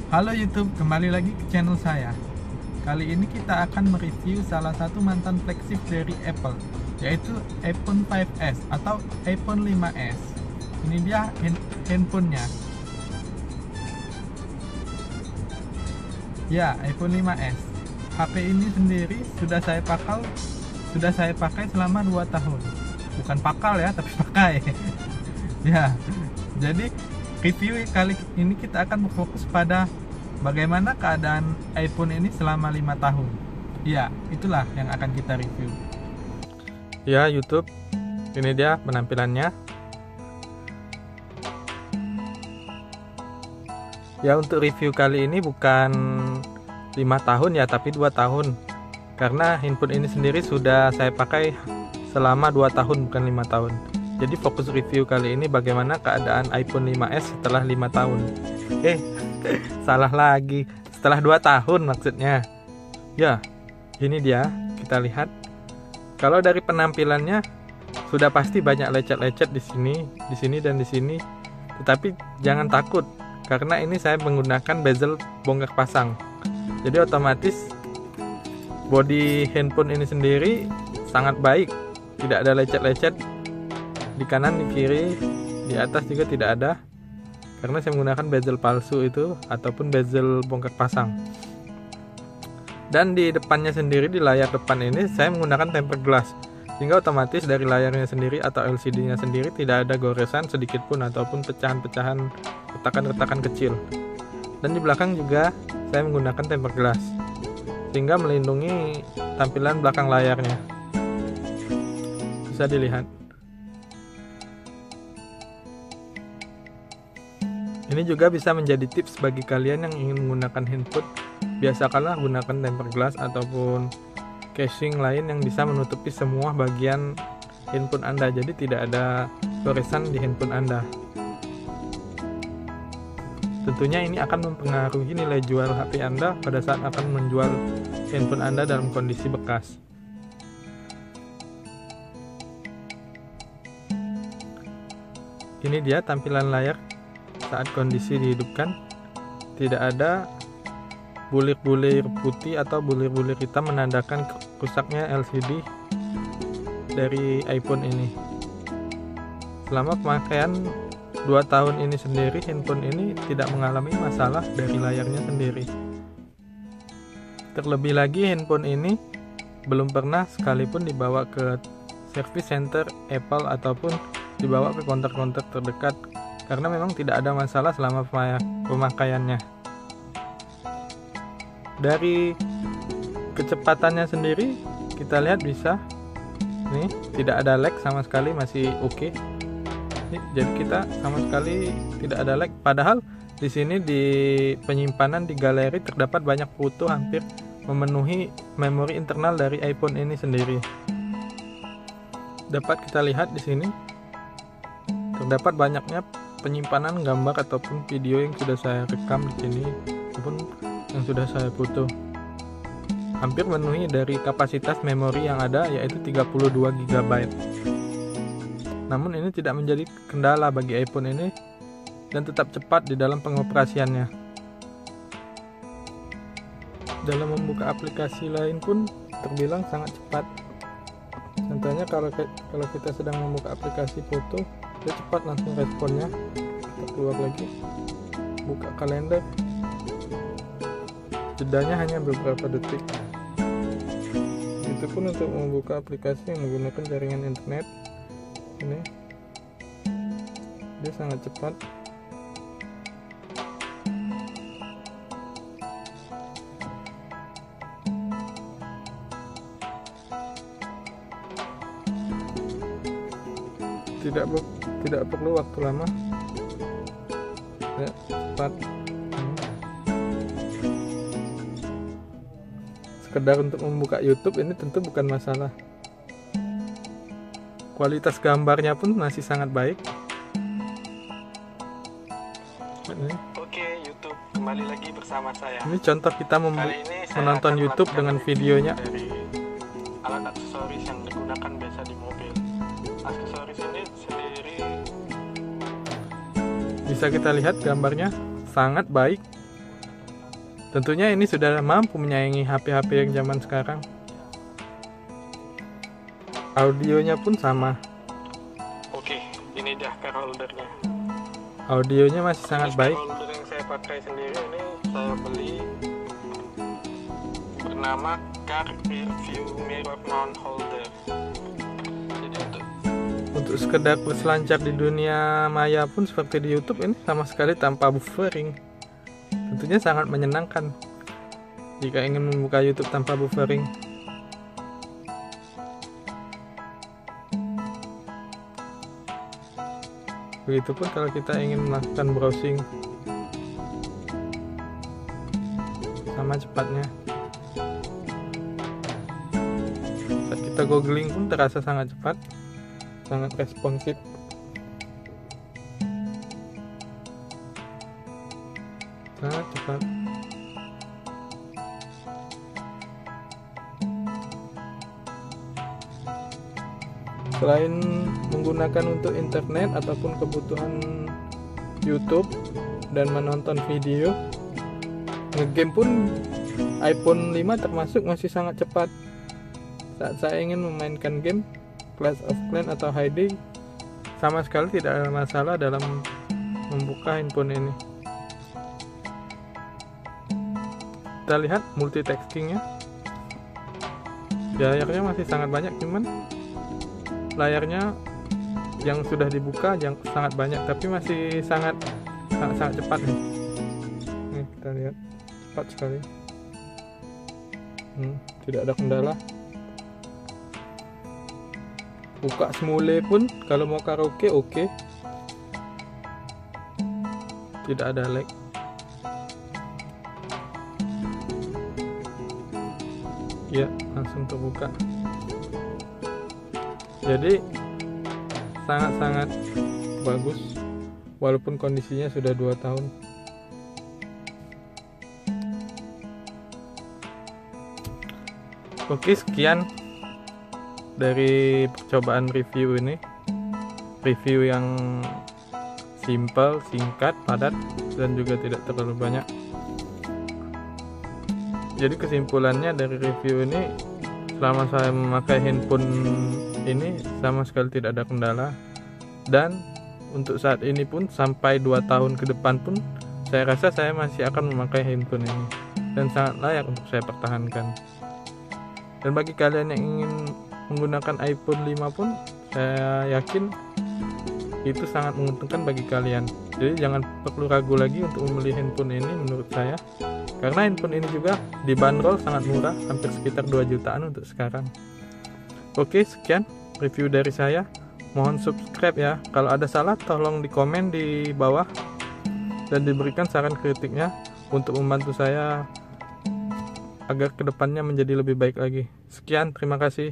Halo YouTube, kembali lagi ke channel saya. Kali ini kita akan mereview salah satu mantan flagship dari Apple, yaitu iPhone 5s atau iPhone 5s. Ini dia handphonenya. Ya, iPhone 5s. HP ini sendiri sudah saya pakai selama 2 tahun. Bukan pakal ya, tapi pakai. Ya, jadi review kali ini kita akan berfokus pada bagaimana keadaan iPhone ini selama 5 tahun. Ya, itulah yang akan kita review. Ya, YouTube, ini dia penampilannya. Ya, untuk review kali ini bukan 5 tahun ya, tapi 2 tahun. Karena handphone ini sendiri sudah saya pakai selama 2 tahun, bukan 5 tahun. Jadi fokus review kali ini bagaimana keadaan iPhone 5s setelah 5 tahun. Salah lagi, setelah 2 tahun maksudnya. Ya, ini dia, kita lihat. Kalau dari penampilannya sudah pasti banyak lecet-lecet di sini dan di sini. Tetapi jangan takut, karena ini saya menggunakan bezel bongkar pasang. Jadi otomatis body handphone ini sendiri sangat baik, tidak ada lecet-lecet di kanan, di kiri, di atas juga tidak ada, karena saya menggunakan bezel palsu itu ataupun bezel bongkar pasang. Dan di depannya sendiri, di layar depan ini saya menggunakan tempered glass, sehingga otomatis dari layarnya sendiri atau LCD-nya sendiri tidak ada goresan sedikit pun ataupun pecahan-pecahan, retakan-retakan kecil. Dan di belakang juga saya menggunakan tempered glass, sehingga melindungi tampilan belakang layarnya. Bisa dilihat. Ini juga bisa menjadi tips bagi kalian yang ingin menggunakan handphone. Biasakanlah gunakan tempered glass ataupun casing lain yang bisa menutupi semua bagian handphone Anda, jadi tidak ada goresan di handphone Anda. Tentunya ini akan mempengaruhi nilai jual HP Anda pada saat akan menjual handphone Anda dalam kondisi bekas. Ini dia tampilan layar saat kondisi dihidupkan. Tidak ada bulir-bulir putih atau bulir-bulir hitam menandakan rusaknya LCD dari iPhone ini. Selama pemakaian 2 tahun ini sendiri, handphone ini tidak mengalami masalah dari layarnya sendiri. Terlebih lagi, handphone ini belum pernah sekalipun dibawa ke service center Apple ataupun dibawa ke konter-konter terdekat, karena memang tidak ada masalah selama pemakaiannya. Dari kecepatannya sendiri kita lihat bisa nih, tidak ada lag sama sekali, masih oke. Jadi kita sama sekali tidak ada lag, padahal di sini di penyimpanan di galeri terdapat banyak foto hampir memenuhi memori internal dari iPhone ini sendiri. Dapat kita lihat di sini terdapat banyaknya penyimpanan gambar ataupun video yang sudah saya rekam di sini ataupun yang sudah saya foto. Hampir memenuhi dari kapasitas memori yang ada, yaitu 32 GB. Namun ini tidak menjadi kendala bagi iPhone ini dan tetap cepat di dalam pengoperasiannya. Dalam membuka aplikasi lain pun terbilang sangat cepat. Contohnya kalau kita sedang membuka aplikasi foto, dia cepat langsung responnya. Kita keluar lagi, buka kalender, jedanya hanya beberapa detik. Itu pun untuk membuka aplikasi yang menggunakan jaringan internet. Ini dia sangat cepat. Tidak perlu waktu lama, ya, cepat. Sekedar untuk membuka YouTube ini tentu bukan masalah. Kualitas gambarnya pun masih sangat baik. Oke, YouTube, kembali lagi bersama saya. Ini contoh kita menonton YouTube dengan videonya. Dari alat aksesoris yang digunakan biasa di mobil. Aksesoris ini sendiri Bisa kita lihat gambarnya sangat baik. Tentunya ini sudah mampu menyaingi HP-HP yang zaman sekarang. Audionya pun sama. Oke, ini dah car holdernya. Audionya masih sangat baik. Car holder yang saya pakai sendiri ini saya beli bernama Car Rear View Mirror Mount Holder. Jadi Untuk sekedar berselancar di dunia maya pun seperti di YouTube ini sama sekali tanpa buffering. Tentunya sangat menyenangkan jika ingin membuka YouTube tanpa buffering. Begitupun kalau kita ingin melakukan browsing, sama cepatnya. Saat kita googling pun terasa sangat cepat, sangat responsif. Sangat cepat. Selain menggunakan untuk internet ataupun kebutuhan YouTube dan menonton video, ngegame pun iPhone 5 termasuk masih sangat cepat. Saat saya ingin memainkan game Clash of Clans atau Hiding, sama sekali tidak ada masalah dalam membuka handphone ini. Kita lihat multitaskingnya, layarnya masih sangat banyak, cuman layarnya yang sudah dibuka yang sangat banyak, tapi masih sangat cepat nih. Nih kita lihat, cepat sekali. Tidak ada kendala. Buka Smule pun kalau mau karaoke oke. Tidak ada lag. Ya, langsung terbuka. Jadi sangat-sangat bagus walaupun kondisinya sudah 2 tahun. Oke, sekian dari percobaan review ini. Review yang simple, singkat, padat, dan juga tidak terlalu banyak. Jadi kesimpulannya dari review ini, selama saya memakai handphone ini sama sekali tidak ada kendala, dan untuk saat ini pun sampai 2 tahun ke depan pun saya rasa saya masih akan memakai handphone ini dan sangat layak untuk saya pertahankan. Dan bagi kalian yang ingin menggunakan iPhone 5 pun saya yakin itu sangat menguntungkan bagi kalian. Jadi jangan perlu ragu lagi untuk membeli handphone ini menurut saya, karena handphone ini juga dibanderol sangat murah, hampir sekitar 2 jutaan untuk sekarang. Oke, sekian review dari saya. Mohon subscribe ya. Kalau ada salah tolong di komen di bawah dan diberikan saran kritiknya untuk membantu saya agar kedepannya menjadi lebih baik lagi. Sekian, terima kasih.